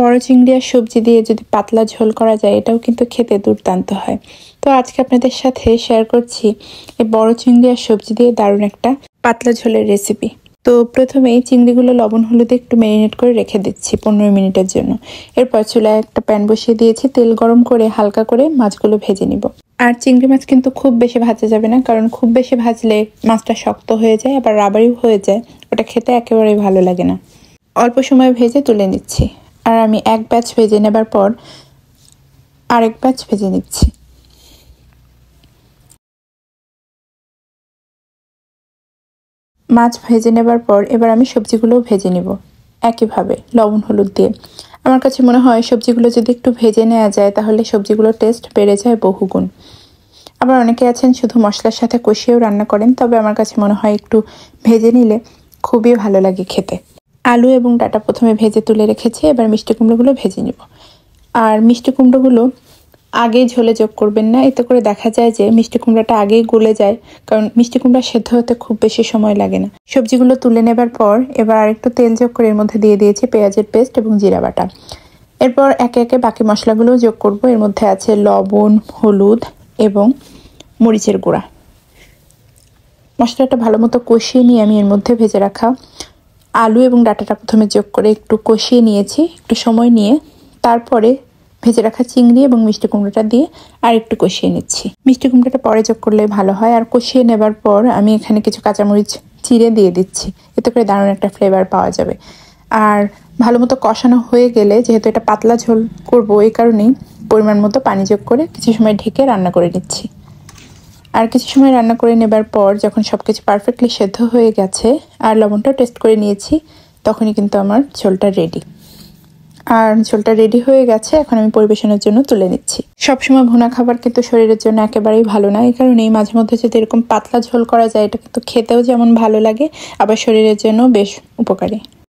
বড় চিংড়ি আর সবজি দিয়ে যদি পাতলা ঝোল করা যায়, এটাও কিন্তু খেতে দুর্দান্ত হয়। তো আজকে আপনাদের সাথে শেয়ার করছি এই বড় চিংড়ি আর সবজি দিয়ে দারুণ একটা পাতলা ঝোলের রেসিপি। তো প্রথমেই চিংড়িগুলো লবণ হলুদে একটু ম্যারিনেট করে রেখে দিচ্ছি 15 মিনিটের জন্য। এরপর চুলায় একটা প্যান বসিয়ে দিয়েছি, তেল গরম করে হালকা করে মাছগুলো ভেজে নিব। আর চিংড়ি মাছ কিন্তু খুব বেশি ভাজা যাবে না, কারণ খুব বেশি ভাজলে মাছটা শক্ত হয়ে যায়, আবার রাবারিও হয়ে যায়, ওটা খেতে একেবারেই ভালো লাগে না। অল্প সময় ভেজে তুলে নিচ্ছি। আর আমি এক ব্যাচ ভেজে নেবার পর আরেক ব্যাচ ভেজে নিচ্ছি। মাছ ভেজে নেবার পর এবার আমি সবজিগুলোও ভেজে নিব একইভাবে লবণ হলুদ দিয়ে। আমার কাছে মনে হয় সবজিগুলো যদি একটু ভেজে নেওয়া যায় তাহলে সবজিগুলোর টেস্ট বেড়ে যায় বহুগুণ। আবার অনেকে আছেন শুধু মশলার সাথে কষিয়েও রান্না করেন, তবে আমার কাছে মনে হয় একটু ভেজে নিলে খুবই ভালো লাগে খেতে। আলু এবং ডাঁটা প্রথমে ভেজে তুলে রেখেছি, এবার মিষ্টি কুমড়োগুলো ভেজে নিব। আর মিষ্টি কুমড়োগুলো আগেই ঝোলে যোগ করবেন না, এতে করে দেখা যায় যে মিষ্টি কুমড়াটা আগেই গলে যায়, কারণ মিষ্টি কুমড়া সেদ্ধ হতে খুব বেশি সময় লাগে না। সবজিগুলো তুলে নেবার পর এবার আরেকটু তেল যোগ করে এর মধ্যে দিয়ে দিয়েছি পেঁয়াজের পেস্ট এবং জিরা বাটা। এরপর একে একে বাকি মশলাগুলোও যোগ করব। এর মধ্যে আছে লবণ, হলুদ এবং মরিচের গুঁড়া। মশলাটা ভালো মতো কষিয়ে নিয়ে আমি এর মধ্যে ভেজে রাখা আলু এবং ডাঁটাটা প্রথমে যোগ করে একটু কষিয়ে নিয়েছি, একটু সময় নিয়ে তারপরে ভেজে রাখা চিংড়ি এবং মিষ্টি কুমড়োটা দিয়ে আর একটু কষিয়ে নিচ্ছি। মিষ্টি কুমড়োটা পরে যোগ করলে ভালো হয়। আর কষিয়ে নেবার পর আমি এখানে কিছু কাঁচামরিচ চিড়ে দিয়ে দিচ্ছি, এতে করে দারুণ একটা ফ্লেভার পাওয়া যাবে। আর ভালো মতো কষানো হয়ে গেলে, যেহেতু এটা পাতলা ঝোল করব, এই কারণেই পরিমাণ মতো পানি যোগ করে কিছু সময় ঢেকে রান্না করে নিচ্ছি। আর কিছু সময় রান্না করে নেবার পর যখন সবকিছু পারফেক্টলি সেদ্ধ হয়ে গেছে আর লবণটাও টেস্ট করে নিয়েছি, তখনই কিন্তু আমার ঝোলটা রেডি। আর ঝোলটা রেডি হয়ে গেছে, এখন আমি পরিবেশনের জন্য তুলে নিচ্ছি। সবসময় ভুনা খাবার কিন্তু শরীরের জন্য একেবারেই ভালো না, এই কারণেই মাঝে মধ্যে যদি এরকম পাতলা ঝোল করা যায়, এটা কিন্তু খেতেও যেমন ভালো লাগে, আবার শরীরের জন্য বেশ উপকারী।